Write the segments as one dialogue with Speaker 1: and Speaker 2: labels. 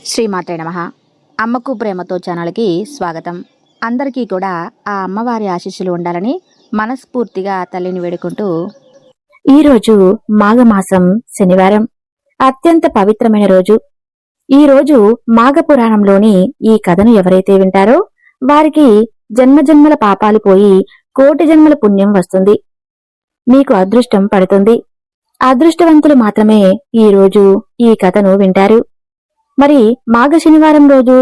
Speaker 1: శ్రీమాత్రే నమః. అమ్మకు ప్రేమతో ఛానల్కి స్వాగతం. అందరికీ కూడా ఆ అమ్మవారి ఆశీస్సులు ఉండాలని మనస్ఫూర్తిగా తల్లిని వేడుకుంటూ, ఈరోజు మాఘమాసం శనివారం, అత్యంత పవిత్రమైన రోజు. ఈ రోజు మాఘపురాణంలోని ఈ కథను ఎవరైతే వింటారో వారికి జన్మజన్మల పాపాలు పోయి కోటి జన్మల పుణ్యం వస్తుంది. మీకు అదృష్టం పడుతుంది. అదృష్టవంతులు మాత్రమే ఈ రోజు ఈ కథను వింటారు. మరి మాఘ శనివారం రోజు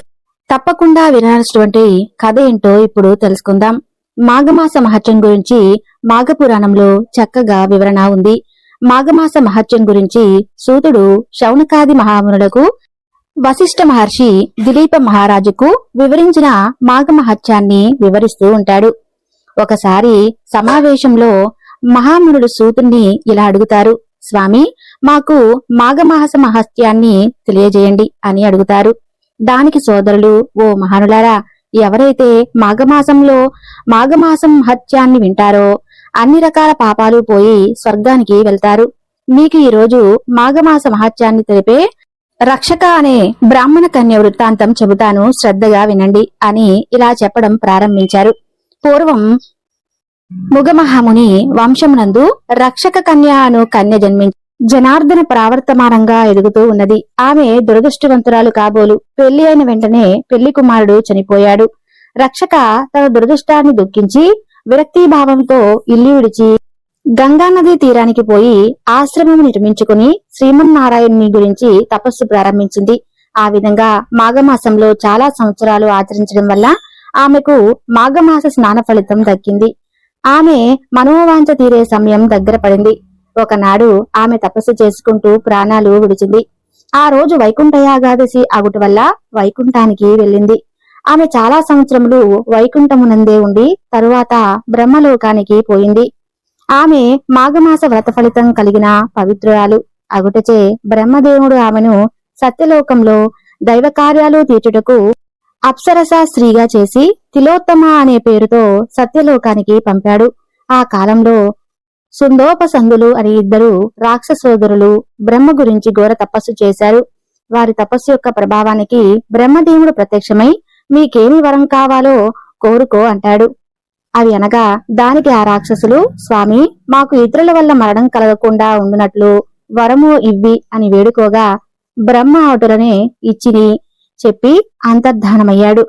Speaker 1: తప్పకుండా వినాల్సినటువంటి కథ ఏంటో ఇప్పుడు తెలుసుకుందాం. మాఘమాస మహత్యం గురించి మాఘపురాణంలో చక్కగా వివరణ ఉంది. మాఘమాస మహత్యం గురించి సూతుడు శౌనకాది మహామునులకు, వశిష్ఠ మహర్షి దిలీప మహారాజుకు వివరించిన మాఘ మహత్యాన్ని వివరిస్తూ ఉంటాడు. ఒకసారి సమావేశంలో మహామునుడు సూతుణ్ణి ఇలా అడుగుతారు, స్వామి, మాకు మాఘమాస మహత్యాన్ని తెలియజేయండి అని అడుగుతారు. దానికి సోదరులు, ఓ మహానులారా, ఎవరైతే మాఘమాసం మహత్యాన్ని వింటారో అన్ని రకాల పాపాలు పోయి స్వర్గానికి వెళ్తారు. మీకు ఈ రోజు మాఘమాస మహత్యాన్ని తెలిపే రక్షక అనే బ్రాహ్మణ కన్య వృత్తాంతం చెబుతాను, శ్రద్ధగా వినండి అని ఇలా చెప్పడం ప్రారంభించారు. పూర్వం ముగమహాముని వంశమునందు రక్షక కన్య అను కన్య జన్మించి జనార్దన ప్రావర్తమానంగా ఎదుగుతూ ఉన్నది. ఆమె దురదృష్టవంతురాలు కాబోలు. పెళ్లి అయిన వెంటనే పెళ్లి కుమారుడు చనిపోయాడు. రక్షక తన దురదృష్టాన్ని దుఃఖించి విరక్తిభావంతో ఇల్లు విడిచి గంగానదీ తీరానికి పోయి ఆశ్రమం నిర్మించుకుని శ్రీమన్నారాయణుని గురించి తపస్సు ప్రారంభించింది. ఆ విధంగా మాఘమాసంలో చాలా సంవత్సరాలు ఆచరించడం వల్ల ఆమెకు మాఘమాస స్నాన ఫలితం దక్కింది. ఆమె మనోవాంఛ తీరే సమయం దగ్గర పడింది. ఒకనాడు ఆమె తపస్సు చేసుకుంటూ ప్రాణాలు విడిచింది. ఆ రోజు వైకుంఠ ఏకాదశి అగుట వల్ల వైకుంఠానికి వెళ్ళింది. ఆమె చాలా సంవత్సరములు వైకుంఠమునందే ఉండి తరువాత బ్రహ్మలోకానికి పోయింది. ఆమె మాఘమాస వ్రత ఫలితం కలిగిన పవిత్రురాలు అగుటచే బ్రహ్మదేవుడు ఆమెను సత్యలోకంలో దైవ కార్యాలు తీర్చుటకు అప్సరస స్త్రీగా చేసి తిలోత్తమ అనే పేరుతో సత్యలోకానికి పంపాడు. ఆ కాలంలో సుందోపసందులు అని ఇద్దరు రాక్షసోదరులు బ్రహ్మ గురించి ఘోర తపస్సు చేశారు. వారి తపస్సు యొక్క ప్రభావానికి బ్రహ్మదేవుడు ప్రత్యక్షమై, మీకేమి వరం కావాలో కోరుకో అంటాడు. అవి అనగా దానికి ఆ రాక్షసులు, స్వామి, మాకు ఇతరుల వల్ల మరణం కలగకుండా ఉండునట్లు వరము ఇవ్వి అని వేడుకోగా బ్రహ్మ అటులనే ఇచ్చిని చెప్పి అంతర్ధానమయ్యాడు.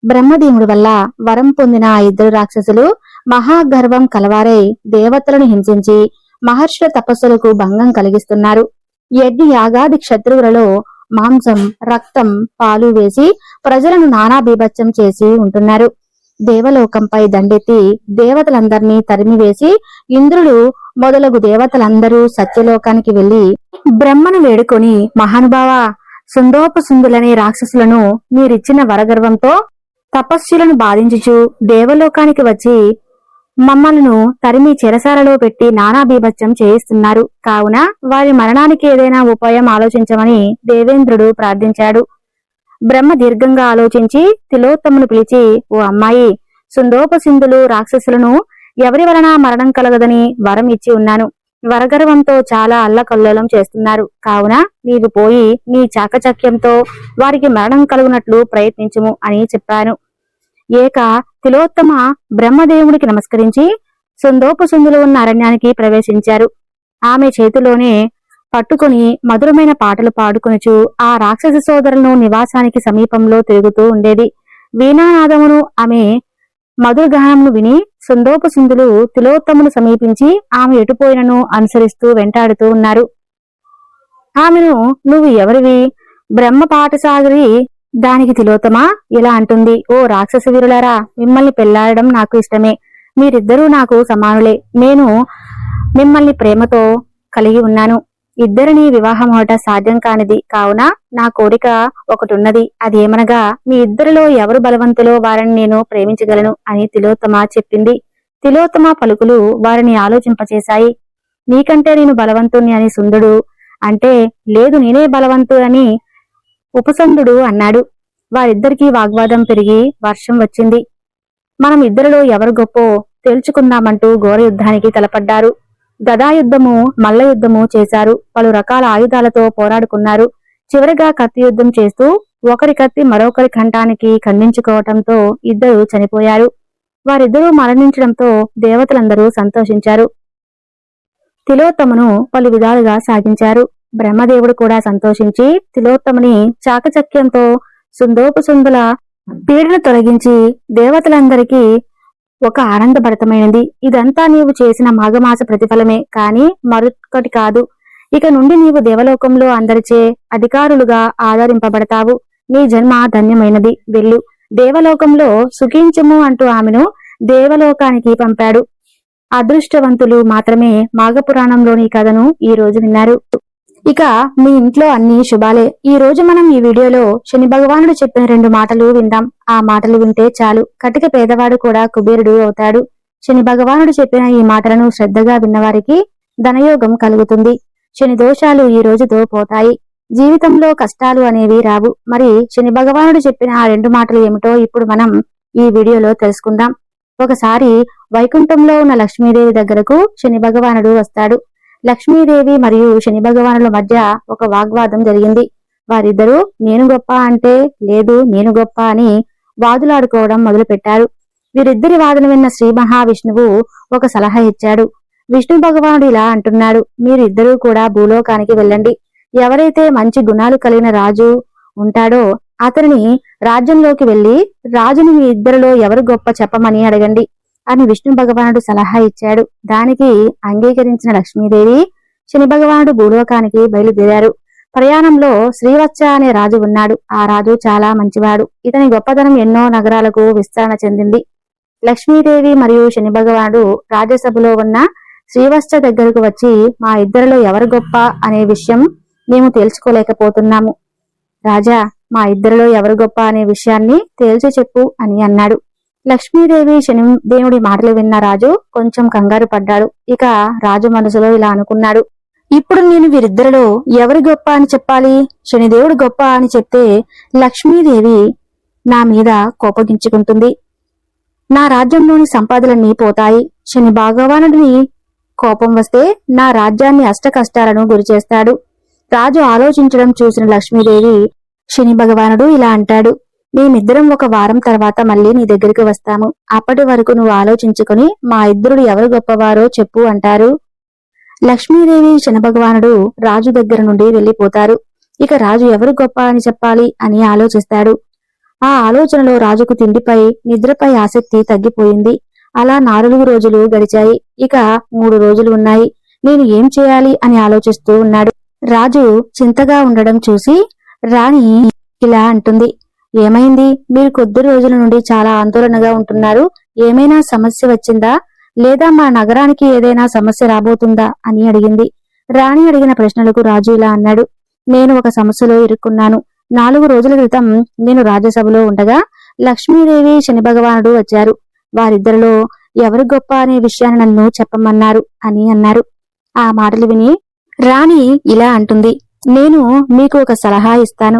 Speaker 1: బ్రహ్మదేవుడి వల్ల వరం పొందిన ఆ ఇద్దరు రాక్షసులు మహాగర్వం కలవారై దేవతలను హింసించి మహర్షుల తపస్సులకు భంగం కలిగిస్తున్నారు. యజ్ఞ యాగాది క్షత్రువులలో మాంసం, రక్తం, పాలు వేసి ప్రజలను నానా బీభత్సం చేసి ఉంటున్నారు. దేవలోకంపై దండెత్తి దేవతలందరినీ తరిమివేసి ఇంద్రుడు మొదలగు దేవతలందరూ సత్యలోకానికి వెళ్లి బ్రహ్మను వేడుకొని, మహానుభావ, సుందోపసుందులనే రాక్షసులను మీరిచ్చిన వరగర్వంతో తపస్సులను బాధించుచు దేవలోకానికి వచ్చి మమ్మలను తరిమి చెరసాలలో పెట్టి నానా బీభత్సం చేయిస్తున్నారు. కావున వారి మరణానికి ఏదైనా ఉపాయం ఆలోచించమని దేవేంద్రుడు ప్రార్థించాడు. బ్రహ్మ దీర్ఘంగా ఆలోచించి తిలోత్తమును పిలిచి, ఓ అమ్మాయి, సుందోపసింధులు రాక్షసులను ఎవరి వలన మరణం కలగదని వరం ఇచ్చి ఉన్నాను. వరగర్వంతో చాలా అల్లకల్లోలం చేస్తున్నారు. కావున నీవు పోయి నీ చాకచక్యంతో వారికి మరణం కలుగునట్లు ప్రయత్నించుము అని చెప్పాను. తిలోత్తమ బ్రహ్మదేవుడికి నమస్కరించి సుందోపసుందులు ఉన్న అరణ్యానికి ప్రవేశించారు. ఆమె చేతిలోనే పట్టుకుని మధురమైన పాటలు పాడుకొనుచు ఆ రాక్షస సోదరులను నివాసానికి సమీపంలో తిరుగుతూ ఉండేది. వీణానాదమును ఆమె మధురగానమును విని సుందోపసుందులు తిలోత్తమును సమీపించి ఆమె ఎటుపోయినను అనుసరిస్తూ వెంటాడుతూ ఉన్నారు. ఆమెను, నువ్వు ఎవరివి? బ్రహ్మ పాఠశాలి. దానికి తిలోత్తమ ఇలా అంటుంది, ఓ రాక్షస వీరులారా, మిమ్మల్ని పెళ్లాడడం నాకు ఇష్టమే. మీరిద్దరూ నాకు సమానులే. నేను మిమ్మల్ని ప్రేమతో కలిగి ఉన్నాను. ఇద్దరిని వివాహం అవట సాధ్యం కానిది. కావున నా కోరిక ఒకటున్నది. అదేమనగా, మీ ఇద్దరిలో ఎవరు బలవంతులో వారిని నేను ప్రేమించగలను అని తిలోత్తమ చెప్పింది. తిలోత్తమ పలుకులు వారిని ఆలోచింపచేశాయి. నీకంటే నేను బలవంతుణ్ణి అని సుందుడు అంటే, లేదు, నేనే బలవంతు అని ఉపసందుడు అన్నాడు. వారిద్దరికీ వాగ్వాదం పెరిగి వర్షం వచ్చింది. మనం ఇద్దరిలో ఎవరు గొప్పో తేల్చుకుందామంటూ ఘోర యుద్ధానికి తలపడ్డారు. గదాయుద్ధము, మల్ల యుద్ధము చేశారు. పలు రకాల ఆయుధాలతో పోరాడుకున్నారు. చివరిగా కత్తి యుద్ధం చేస్తూ ఒకరి కత్తి మరొకరి కంఠానికి ఖండించుకోవటంతో ఇద్దరు చనిపోయారు. వారిద్దరూ మరణించడంతో దేవతలందరూ సంతోషించారు. తిలోత్తమును పలు విధాలుగా సాగించారు. బ్రహ్మదేవుడు కూడా సంతోషించి తిలోత్తముని చాకచక్యంతో సుందోపసుందుల పీడను తొలగించి దేవతలందరికీ ఒక ఆనందభరితమైనది. ఇదంతా నీవు చేసిన మాఘమాస ప్రతిఫలమే కాని మరొకటి కాదు. ఇక నుండి నీవు దేవలోకంలో అందరిచే అధికారులుగా ఆదరింపబడతావు. నీ జన్మ ధన్యమైనది. వెళ్ళు, దేవలోకంలో సుఖించుము అంటూ ఆమెను దేవలోకానికి పంపాడు. అదృష్టవంతులు మాత్రమే మాఘపురాణంలోని కథను ఈ రోజు విన్నారు. ఇక మీ ఇంట్లో అన్ని శుభాలే. ఈ రోజు మనం ఈ వీడియోలో శని భగవానుడు చెప్పిన 2 మాటలు విందాం. ఆ మాటలు వింటే చాలు, కటిక పేదవాడు కూడా కుబేరుడు అవుతాడు. శని భగవానుడు చెప్పిన ఈ మాటలను శ్రద్ధగా విన్నవారికి ధనయోగం కలుగుతుంది. శని దోషాలు ఈ రోజుతో పోతాయి. జీవితంలో కష్టాలు అనేవి రావు. మరి శని భగవానుడు చెప్పిన ఆ 2 మాటలు ఏమిటో ఇప్పుడు మనం ఈ వీడియోలో తెలుసుకుందాం. ఒకసారి వైకుంఠంలో ఉన్న లక్ష్మీదేవి దగ్గరకు శని భగవానుడు వస్తాడు. లక్ష్మీదేవి మరియు శని భగవానుల మధ్య ఒక వాగ్వాదం జరిగింది. వారిద్దరూ నేను గొప్ప అంటే లేదు నేను గొప్ప అని వాదులాడుకోవడం మొదలుపెట్టారు. వీరిద్దరి వాదన విన్న శ్రీ మహావిష్ణువు ఒక సలహా ఇచ్చాడు. విష్ణు భగవానుడు ఇలా అంటున్నాడు, మీరిద్దరూ కూడా భూలోకానికి వెళ్ళండి. ఎవరైతే మంచి గుణాలు కలిగిన రాజు ఉంటాడో అతనిని రాజ్యంలోకి వెళ్లి రాజుని మీ ఇద్దరిలో ఎవరు గొప్ప చెప్పమని అడగండి అని విష్ణు భగవానుడు సలహా ఇచ్చాడు. దానికి అంగీకరించిన లక్ష్మీదేవి శని భగవానుడు భూలోకానికి బయలుదేరారు. ప్రయాణంలో శ్రీవత్స అనే రాజు ఉన్నాడు. ఆ రాజు చాలా మంచివాడు. ఇతని గొప్పతనం ఎన్నో నగరాలకు విస్తరణ చెందింది. లక్ష్మీదేవి మరియు శని భగవానుడు రాజ్యసభలో ఉన్న శ్రీవత్స దగ్గరకు వచ్చి మా ఇద్దరిలో ఎవరు గొప్ప అనే విషయం మేము తేల్చుకోలేకపోతున్నాము. రాజా, మా ఇద్దరిలో ఎవరు గొప్ప అనే విషయాన్ని తేల్చి చెప్పు అని అన్నాడు. లక్ష్మీదేవి శని దేవుడి మాటలు విన్న రాజు కొంచెం కంగారు పడ్డాడు. ఇక రాజు మనసులో ఇలా అనుకున్నాడు, ఇప్పుడు నేను వీరిద్దరిలో ఎవరు గొప్ప అని చెప్పాలి? శనిదేవుడు గొప్ప అని చెప్తే లక్ష్మీదేవి నా మీద కోపగించుకుంటుంది. నా రాజ్యంలోని సంపదలన్నీ పోతాయి. శని భగవానుడిని కోపం వస్తే నా రాజ్యాన్ని అష్టకష్టాలను గురిచేస్తాడు. రాజు ఆలోచించడం చూసిన లక్ష్మీదేవి శని భగవానుడు ఇలా అంటాడు, మేమిద్దరం 1 వారం తర్వాత మళ్ళీ నీ దగ్గరికి వస్తాము. అప్పటి వరకు నువ్వు ఆలోచించుకుని మా ఇద్దరుడు ఎవరు గొప్పవారో చెప్పు అంటారు. లక్ష్మీదేవి శని భగవానుడు రాజు దగ్గర నుండి వెళ్లిపోతారు. ఇక రాజు ఎవరు గొప్ప అని చెప్పాలి అని ఆలోచిస్తాడు. ఆ ఆలోచనలో రాజుకు తిండిపై నిద్రపై ఆసక్తి తగ్గిపోయింది. అలా 4 రోజులు గడిచాయి. ఇక 3 రోజులు ఉన్నాయి. నేను ఏం చేయాలి అని ఆలోచిస్తూ ఉన్నాడు. రాజు చింతగా ఉండడం చూసి రాణి ఇలా అంటుంది, ఏమైంది? మీరు కొద్ది రోజుల నుండి చాలా ఆందోళనగా ఉంటున్నారు. ఏమైనా సమస్య వచ్చిందా? లేదా మా నగరానికి ఏదైనా సమస్య రాబోతుందా అని అడిగింది. రాణి అడిగిన ప్రశ్నలకు రాజు ఇలా అన్నాడు, నేను ఒక సమస్యలో ఇరుక్కున్నాను. 4 రోజుల క్రితం నేను రాజ్యసభలో ఉండగా లక్ష్మీదేవి శని భగవానుడు వచ్చారు. వారిద్దరిలో ఎవరు గొప్ప అనే విషయాన్ని నన్ను చెప్పమన్నారు అని అన్నారు. ఆ మాటలు విని రాణి ఇలా అంటుంది, నేను మీకు ఒక సలహా ఇస్తాను.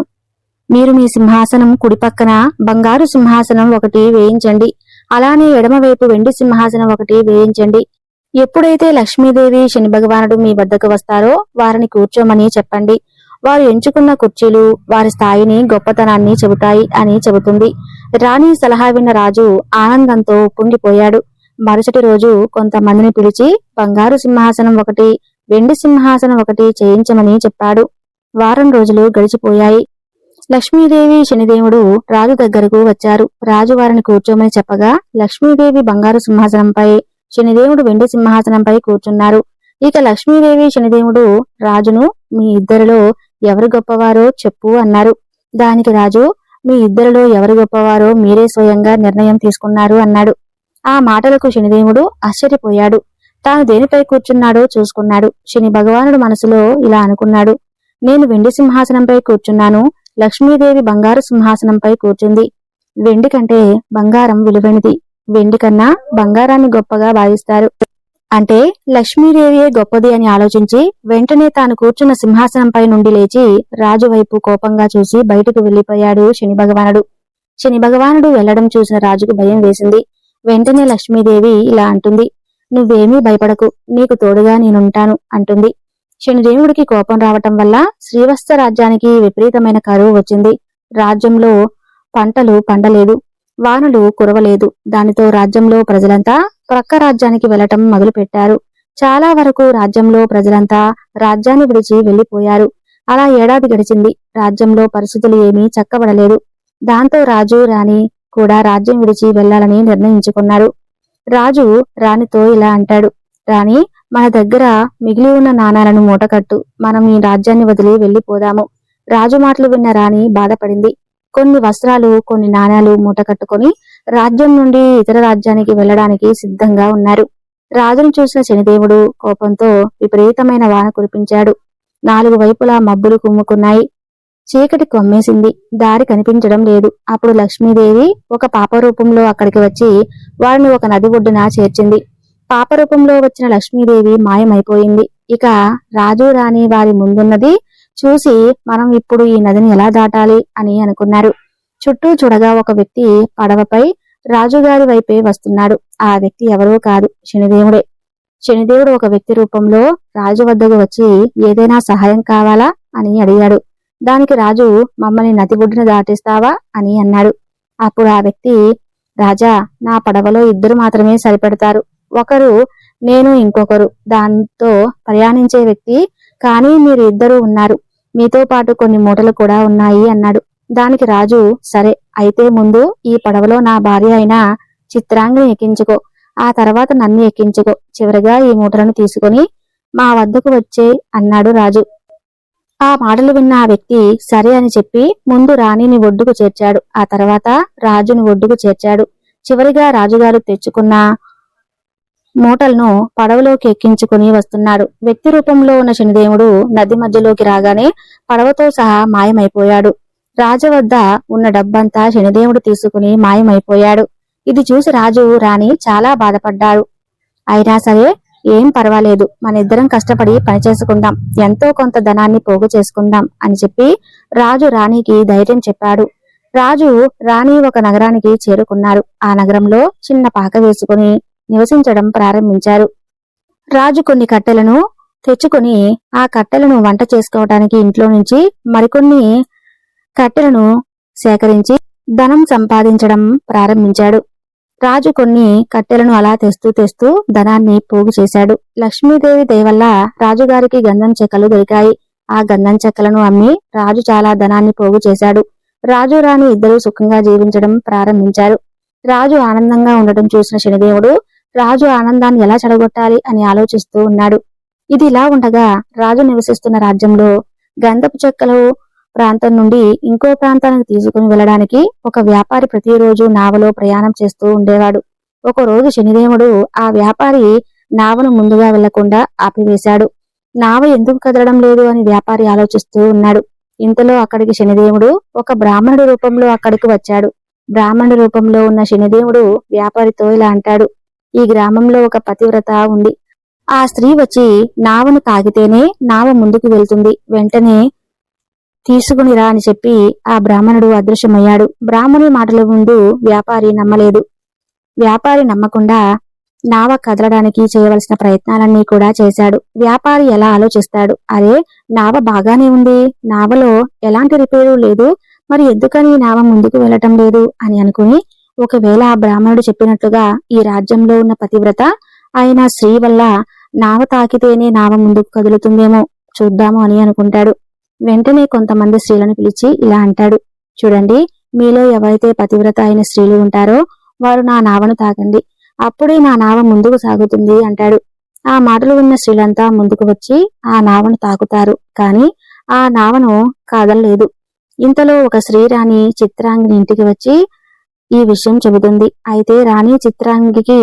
Speaker 1: మీరు మీ సింహాసనం కుడి పక్కన బంగారు సింహాసనం ఒకటి వేయించండి. అలానే ఎడమవైపు వెండి సింహాసనం ఒకటి వేయించండి. ఎప్పుడైతే లక్ష్మీదేవి శని భగవానుడు మీ వద్దకు వస్తారో వారిని కూర్చోమని చెప్పండి. వారు ఎంచుకున్న కుర్చీలు వారి స్థాయిని గొప్పతనాన్ని చెబుతాయి అని చెబుతుంది. రాణి సలహా విన్న రాజు ఆనందంతో ఉప్పొంగిపోయాడు. మరుసటి రోజు కొంతమందిని పిలిచి బంగారు సింహాసనం ఒకటి వెండి సింహాసనం ఒకటి చేయించమని చెప్పాడు. వారం రోజులు గడిచిపోయాయి. లక్ష్మీదేవి శనిదేవుడు రాజు దగ్గరకు వచ్చారు. రాజు వారిని కూర్చోమని చెప్పగా లక్ష్మీదేవి బంగారు సింహాసనంపై శనిదేవుడు వెండి సింహాసనంపై కూర్చున్నారు. ఇక లక్ష్మీదేవి శనిదేవుడు రాజును మీ ఇద్దరిలో ఎవరు గొప్పవారో చెప్పు అన్నారు. దానికి రాజు మీ ఇద్దరిలో ఎవరు గొప్పవారో మీరే స్వయంగా నిర్ణయం తీసుకున్నారు అన్నాడు. ఆ మాటలకు శనిదేవుడు ఆశ్చర్యపోయాడు. తాను దేనిపై కూర్చున్నాడో చూసుకున్నాడు. శని భగవానుడు మనసులో ఇలా అనుకున్నాడు, నేను వెండి సింహాసనంపై కూర్చున్నాను. లక్ష్మీదేవి బంగారు సింహాసనంపై కూర్చుంది. వెండి కంటే బంగారం విలువైనది. వెండి కన్నా బంగారాన్ని గొప్పగా భావిస్తారు. అంటే లక్ష్మీదేవియే గొప్పది అని ఆలోచించి వెంటనే తాను కూర్చున్న సింహాసనంపై నుండి లేచి రాజు వైపు కోపంగా చూసి బయటకు వెళ్లిపోయాడు శని భగవానుడు. శని భగవానుడు వెళ్లడం చూసిన రాజుకు భయం వేసింది. వెంటనే లక్ష్మీదేవి ఇలా అంటుంది, నువ్వేమీ భయపడకు, నీకు తోడుగా నేనుంటాను అంటుంది. శనిదేవుడికి కోపం రావటం వల్ల శ్రీవత్స రాజ్యానికి విపరీతమైన కరువు వచ్చింది. రాజ్యంలో పంటలు పండలేదు, వానలు కురవలేదు. దానితో రాజ్యంలో ప్రజలంతా ప్రక్క రాజ్యానికి వెళ్లటం మొదలుపెట్టారు. చాలా వరకు రాజ్యంలో ప్రజలంతా రాజ్యాన్ని విడిచి వెళ్లిపోయారు. అలా ఏడాది గడిచింది. రాజ్యంలో పరిస్థితులు ఏమీ చక్కబడలేదు. దాంతో రాజు రాణి కూడా రాజ్యం విడిచి వెళ్లాలని నిర్ణయించుకున్నారు. రాజు రాణితో ఇలా అంటాడు, రాణి, మన దగ్గర మిగిలి ఉన్న నాణాలను మూటకట్టు, మనం ఈ రాజ్యాన్ని వదిలి వెళ్లిపోదాము. రాజు మాటలు విన్న రాణి బాధపడింది. కొన్ని వస్త్రాలు, కొన్ని నాణాలు మూటకట్టుకొని రాజ్యం నుండి ఇతర రాజ్యానికి వెళ్లడానికి సిద్ధంగా ఉన్నారు. రాజును చూసిన శనిదేవుడు కోపంతో విపరీతమైన వాన కురిపించాడు. 4 వైపులా మబ్బులు కుమ్ముకున్నాయి. చీకటి కొమ్మేసింది. దారి కనిపించడం లేదు. అప్పుడు లక్ష్మీదేవి ఒక పాప రూపంలో అక్కడికి వచ్చి వారిని ఒక నది ఒడ్డున చేర్చింది. పాప రూపంలో వచ్చిన లక్ష్మీదేవి మాయమైపోయింది. ఇక రాజు రాణి వారి ముందున్నది చూసి మనం ఇప్పుడు ఈ నదిని ఎలా దాటాలి అని అనుకున్నారు. చుట్టూ చూడగా ఒక వ్యక్తి పడవపై రాజుగారి వైపే వస్తున్నాడు. ఆ వ్యక్తి ఎవరో కాదు, శనిదేవుడే. శనిదేవుడు ఒక వ్యక్తి రూపంలో రాజు వద్దకు వచ్చి ఏదైనా సహాయం కావాలా అని అడిగాడు. దానికి రాజు, మమ్మల్ని నది ఒడ్డున దాటిస్తావా అని అన్నాడు. అప్పుడు ఆ వ్యక్తి, రాజా, నా పడవలో 2 మాత్రమే సరిపెడతారు. ఒకరు నేను, ఇంకొకరు దాంతో ప్రయాణించే వ్యక్తి. కానీ మీరు 2 ఉన్నారు. మీతో పాటు కొన్ని మూటలు కూడా ఉన్నాయి అన్నాడు. దానికి రాజు, సరే, అయితే ముందు ఈ పడవలో నా భార్య అయిన చిత్రాంగిని ఎక్కించుకో, ఆ తర్వాత నన్ను ఎక్కించుకో, చివరిగా ఈ మూటలను తీసుకుని మా వద్దకు వచ్చే అన్నాడు రాజు. ఆ మాటలు విన్న ఆ వ్యక్తి సరే అని చెప్పి ముందు రాణిని ఒడ్డుకు చేర్చాడు. ఆ తర్వాత రాజుని ఒడ్డుకు చేర్చాడు. చివరిగా రాజుగారు తెచ్చుకున్న మూటలను పడవలోకి ఎక్కించుకుని వస్తున్నాడు. వ్యక్తి రూపంలో ఉన్న శనిదేవుడు నది మధ్యలోకి రాగానే పడవతో సహా మాయమైపోయాడు. రాజు వద్ద ఉన్న డబ్బంతా శనిదేవుడు తీసుకుని మాయమైపోయాడు. ఇది చూసి రాజు రాణి చాలా బాధపడ్డారు. అయినా సరే ఏం పర్వాలేదు, మనిద్దరం కష్టపడి పని చేసుకుందాం, ఎంతో కొంత ధనాన్ని పోగు చేసుకుందాం అని చెప్పి రాజు రాణికి ధైర్యం చెప్పాడు. రాజు రాణి ఒక నగరానికి చేరుకున్నారు. ఆ నగరంలో చిన్న పాక వేసుకుని నివసించడం ప్రారంభించారు. రాజు కొన్ని కట్టెలను తెచ్చుకుని ఆ కట్టెలను వంట చేసుకోవడానికి ఇంట్లో నుంచి మరికొన్ని కట్టెలను సేకరించి ధనం సంపాదించడం ప్రారంభించాడు. రాజు కొన్ని కట్టెలను అలా తెస్తూ ధనాన్ని పోగు చేశాడు. లక్ష్మీదేవి దయవల్ల రాజుగారికి గంధం చెక్కలు దొరికాయి. ఆ గంధం చెక్కలను అమ్మి రాజు చాలా ధనాన్ని పోగు చేశాడు. రాజు రాణి 2 సుఖంగా జీవించడం ప్రారంభించారు. రాజు ఆనందంగా ఉండటం చూసిన శనిదేవుడు రాజు ఆనందాన్ని ఎలా చెడగొట్టాలి అని ఆలోచిస్తూ ఉన్నాడు. ఇది ఇలా ఉండగా రాజు నివసిస్తున్న రాజ్యంలో గంధపు చెక్కలు ప్రాంతం నుండి ఇంకో ప్రాంతానికి తీసుకుని వెళ్ళడానికి ఒక వ్యాపారి ప్రతిరోజు నావలో ప్రయాణం చేస్తూ ఉండేవాడు. ఒకరోజు శనిదేవుడు ఆ వ్యాపారి నావను ముందుగా వెళ్లకుండా ఆపివేశాడు. నావ ఎందుకు కదలడం లేదు అని వ్యాపారి ఆలోచిస్తూ ఉన్నాడు. ఇంతలో అక్కడికి శనిదేవుడు ఒక బ్రాహ్మణుడి రూపంలో అక్కడికి వచ్చాడు. బ్రాహ్మణుడి రూపంలో ఉన్న శనిదేవుడు వ్యాపారితో ఇలా అంటాడు, ఈ గ్రామంలో ఒక పతివ్రత ఉంది. ఆ స్త్రీ వచ్చి నావను తాగితేనే నావ ముందుకు వెళ్తుంది. వెంటనే తీసుకునిరా అని చెప్పి ఆ బ్రాహ్మణుడు అదృశ్యమయ్యాడు. బ్రాహ్మణుడి మాటల ముందు వ్యాపారి నమ్మలేదు. వ్యాపారి నమ్మకుండా నావ కదలడానికి చేయవలసిన ప్రయత్నాలన్నీ కూడా చేశాడు. వ్యాపారి ఎలా ఆలోచిస్తాడు, అరే, నావ బాగానే ఉంది, నావలో ఎలాంటి రిపేరు లేదు, మరి ఎందుకని నావ ముందుకు వెళ్లటం లేదు అని అనుకుని, ఒకవేళ ఆ బ్రాహ్మణుడు చెప్పినట్లుగా ఈ రాజ్యంలో ఉన్న పతివ్రత అయిన స్త్రీ వల్ల నావ తాకితేనే నావ ముందుకు కదులుతుందేమో చూద్దాము అని అనుకుంటాడు. వెంటనే కొంతమంది స్త్రీలను పిలిచి ఇలా అంటాడు, చూడండి, మీలో ఎవరైతే పతివ్రత అయిన స్త్రీలు ఉంటారో వారు నా నావను తాకండి, అప్పుడే నా నావ ముందుకు సాగుతుంది అంటాడు. ఆ మాటలు విన్న స్త్రీలంతా ముందుకు వచ్చి ఆ నావను తాకుతారు. కాని ఆ నావను కదలలేదు. ఇంతలో ఒక స్త్రీ రాణి చిత్రాంగిని ఇంటికి వచ్చి ఈ విషయం చెబుతుంది. అయితే రాణి చిత్రాంగికి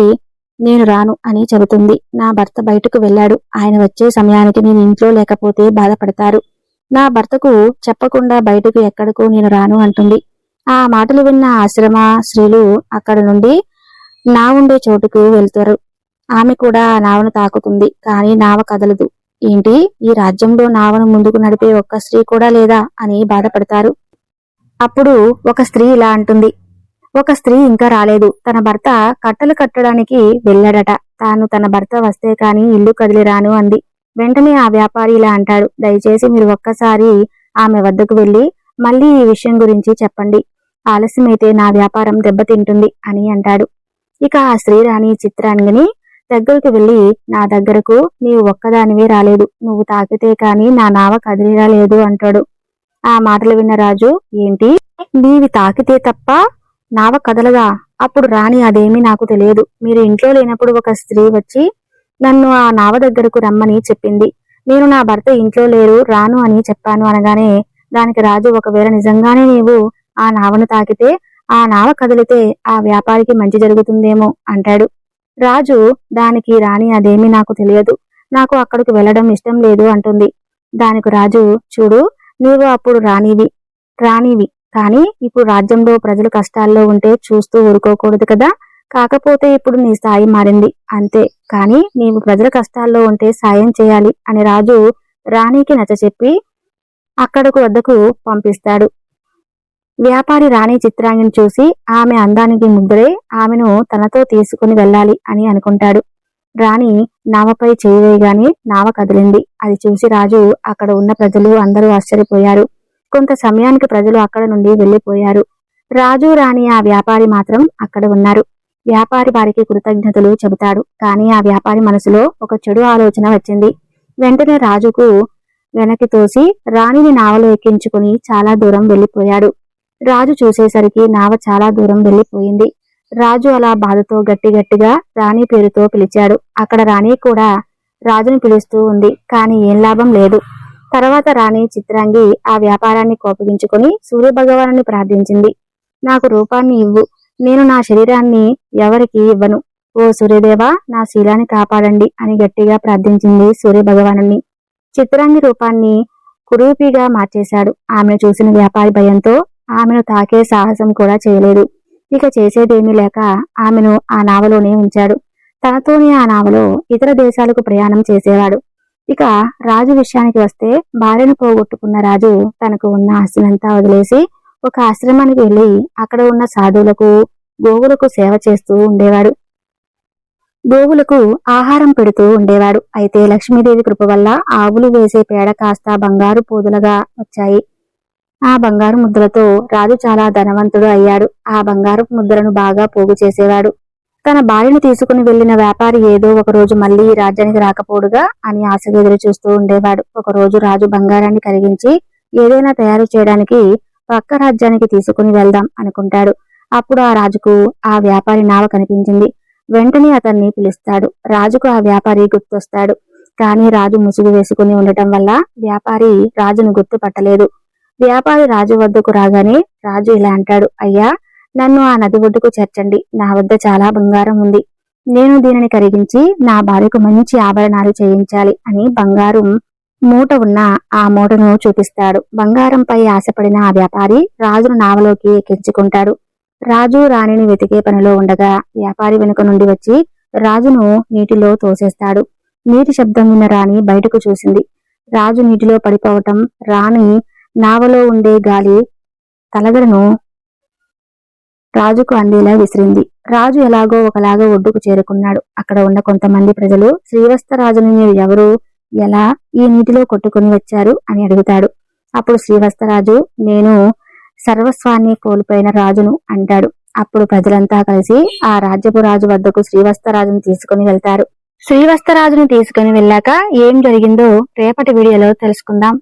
Speaker 1: నేను రాను అని చెబుతుంది. నా భర్త బయటకు వెళ్ళాడు, ఆయన వచ్చే సమయానికి నేను ఇంట్లో లేకపోతే బాధపడతారు. నా భర్తకు చెప్పకుండా బయటకు ఎక్కడకు నేను రాను అంటుంది. ఆ మాటలు విన్న ఆశ్రమ స్త్రీలు అక్కడ నుండి నా ఉండే చోటుకు వెళ్తారు. ఆమె కూడా ఆ నావను తాకుతుంది. కానీ నావ కదలదు. ఏంటి, ఈ రాజ్యంలో నావను ముందుకు నడిపే ఒక్క స్త్రీ కూడా లేదా అని బాధపడతారు. అప్పుడు ఒక స్త్రీ ఇలా అంటుంది, ఒక స్త్రీ ఇంకా రాలేదు, తన భర్త కట్టలు కట్టడానికి వెళ్ళాడట, తాను తన భర్త వస్తే కాని ఇల్లు కదిలి రాను అంది. వెంటనే ఆ వ్యాపారి ఇలా అంటాడు, దయచేసి మీరు ఒక్కసారి ఆమె వద్దకు వెళ్లి మళ్ళీ ఈ విషయం గురించి చెప్పండి. ఆలస్యమైతే నా వ్యాపారం దెబ్బతింటుంది అని అంటాడు. ఇక ఆ శ్రీరాణి చిత్రాంగిని దగ్గరకు వెళ్లి, నా దగ్గరకు నీవు ఒక్కదానివే రాలేదు, నువ్వు తాకితే కాని నా నావ కదిలిరా లేదు అంటాడు. ఆ మాటలు విన్న రాజు, ఏంటి, నీవి తాకితే తప్ప నావ కదలదా? అప్పుడు రాణి, అదేమీ నాకు తెలియదు. మీరు ఇంట్లో లేనప్పుడు ఒక స్త్రీ వచ్చి నన్ను ఆ నావ దగ్గరకు రమ్మని చెప్పింది. నేను నా భర్త ఇంట్లో లేరు, రాను అని చెప్పాను అనగానే దానికి రాజు, ఒకవేళ నిజంగానే నీవు ఆ నావను తాకితే ఆ నావ కదిలితే ఆ వ్యాపారికి మంచి జరుగుతుందేమో అంటాడు. రాజు దానికి రాణి, అదేమీ నాకు తెలియదు, నాకు అక్కడికి వెళ్లడం ఇష్టం లేదు అంటుంది. దానికి రాజు, చూడు, నీవు అప్పుడు రాణివి కానీ ఇప్పుడు రాజ్యంలో ప్రజలు కష్టాల్లో ఉంటే చూస్తూ ఊరుకోకూడదు కదా. కాకపోతే ఇప్పుడు నీ స్థాయి మారింది అంతే, కానీ నీవు ప్రజల కష్టాల్లో ఉంటే సాయం చేయాలి అని రాజు రాణికి నచ్చచెప్పి అక్కడకు వద్దకు పంపిస్తాడు. వ్యాపారి రాణి చిత్రాంగిని చూసి ఆమె అందానికి ముగ్ధుడై ఆమెను తనతో తీసుకుని వెళ్ళాలి అని అనుకుంటాడు. రాణి నావపై చేయి వేయగానే నావ కదిలింది. అది చూసి రాజు, అక్కడ ఉన్న ప్రజలు అందరూ ఆశ్చర్యపోయారు. కొంత సమయానికి ప్రజలు అక్కడ నుండి వెళ్లిపోయారు. రాజు, రాణి, ఆ వ్యాపారి మాత్రం అక్కడ ఉన్నారు. వ్యాపారి వారికి కృతజ్ఞతలు చెబుతాడు. కానీ ఆ వ్యాపారి మనసులో ఒక చెడు ఆలోచన వచ్చింది. వెంటనే రాజుకు వెనక్కి తోసి రాణిని నావలో ఎక్కించుకుని చాలా దూరం వెళ్లిపోయాడు. రాజు చూసేసరికి నావ చాలా దూరం వెళ్లిపోయింది. రాజు అలా బాధతో గట్టిగా రాణి పేరుతో పిలిచాడు. అక్కడ రాణి కూడా రాజును పిలుస్తూ ఉంది, కానీ ఏం లాభం లేదు. తర్వాత రాణి చిత్రాంగి ఆ వ్యాపారాన్ని కోపగించుకుని సూర్యభగవానుని ప్రార్థించింది. నాకు రూపాన్ని ఇవ్వు, నేను నా శరీరాన్ని ఎవరికి ఇవ్వను. ఓ సూర్యదేవా, నా శీలాన్ని కాపాడండి అని గట్టిగా ప్రార్థించింది సూర్యభగవానుని. చిత్రాంగి రూపాన్ని కురూపిగా మార్చేశాడు. ఆమెను చూసిన వ్యాపారి భయంతో ఆమెను తాకే సాహసం కూడా చేయలేదు. ఇక చేసేదేమీ లేక ఆమెను ఆ నావలోనే ఉంచాడు. తనతోనే ఆ నావలో ఇతర దేశాలకు ప్రయాణం చేసేవాడు. ఇక రాజు విషయానికి వస్తే, భార్యను పోగొట్టుకున్న రాజు తనకు ఉన్న ఆస్తినంతా వదిలేసి ఒక ఆశ్రమానికి వెళ్లి అక్కడ ఉన్న సాధువులకు, గోవులకు సేవ చేస్తూ ఉండేవాడు. గోవులకు ఆహారం పెడుతూ ఉండేవాడు. అయితే లక్ష్మీదేవి కృప వల్ల ఆవులు వేసే పేడ కాస్త బంగారు పోదులుగా వచ్చాయి. ఆ బంగారు ముద్దలతో రాజు చాలా ధనవంతుడు అయ్యాడు. ఆ బంగారు ముద్దలను బాగా పోగు చేసేవాడు. తన భార్యను తీసుకుని వెళ్లిన వ్యాపారి ఏదో ఒకరోజు మళ్లీ ఈ రాజ్యానికి రాకపోడుగా అని ఆశగా ఎదురు చూస్తూ ఉండేవాడు. ఒకరోజు రాజు బంగారాన్ని కరిగించి ఏదైనా తయారు చేయడానికి పక్క రాజ్యానికి తీసుకుని వెళ్దాం అనుకుంటాడు. అప్పుడు ఆ రాజుకు ఆ వ్యాపారి నావ కనిపించింది. వెంటనే అతన్ని పిలుస్తాడు. రాజుకు ఆ వ్యాపారి గుర్తొస్తాడు. కానీ రాజు ముసుగు వేసుకుని ఉండటం వల్ల వ్యాపారి రాజును గుర్తుపట్టలేదు. వ్యాపారి రాజు వద్దకు రాగానే రాజు ఇలా అంటాడు, అయ్యా, నన్ను ఆ నది ఒడ్డుకు చేర్చండి. నా వద్ద చాలా బంగారం ఉంది. నేను దీనిని కరిగించి నా భార్యకు మంచి ఆభరణాలు చేయించాలి అని బంగారం మూట ఉన్న ఆ మూటను చూపిస్తాడు. బంగారంపై ఆశపడిన ఆ వ్యాపారి రాజును నావలోకి ఎక్కించుకుంటాడు. రాజు రాణిని వెతికే పనిలో ఉండగా వ్యాపారి వెనుక నుండి వచ్చి రాజును నీటిలో తోసేస్తాడు. నీటి శబ్దం విన్న రాణి బయటకు చూసింది. రాజు నీటిలో పడిపోవటం, రాణి నావలో ఉండే గాలి తలగడను రాజుకు అందేలా విసిరింది. రాజు ఎలాగో ఒకలాగా ఒడ్డుకు చేరుకున్నాడు. అక్కడ ఉన్న కొంతమంది ప్రజలు, శ్రీవత్సరాజుని మీరు ఎవరు, ఎలా ఈ నీటిలో కొట్టుకుని వచ్చారు అని అడుగుతాడు. అప్పుడు శ్రీవత్సరాజు, నేను సర్వస్వాన్ని కోల్పోయిన రాజును అంటాడు. అప్పుడు ప్రజలంతా కలిసి ఆ రాజ్యపు రాజు వద్దకు శ్రీవత్సరాజును తీసుకుని వెళ్తారు. శ్రీవత్సరాజును తీసుకుని వెళ్ళాక ఏం జరిగిందో రేపటి వీడియోలో తెలుసుకుందాం.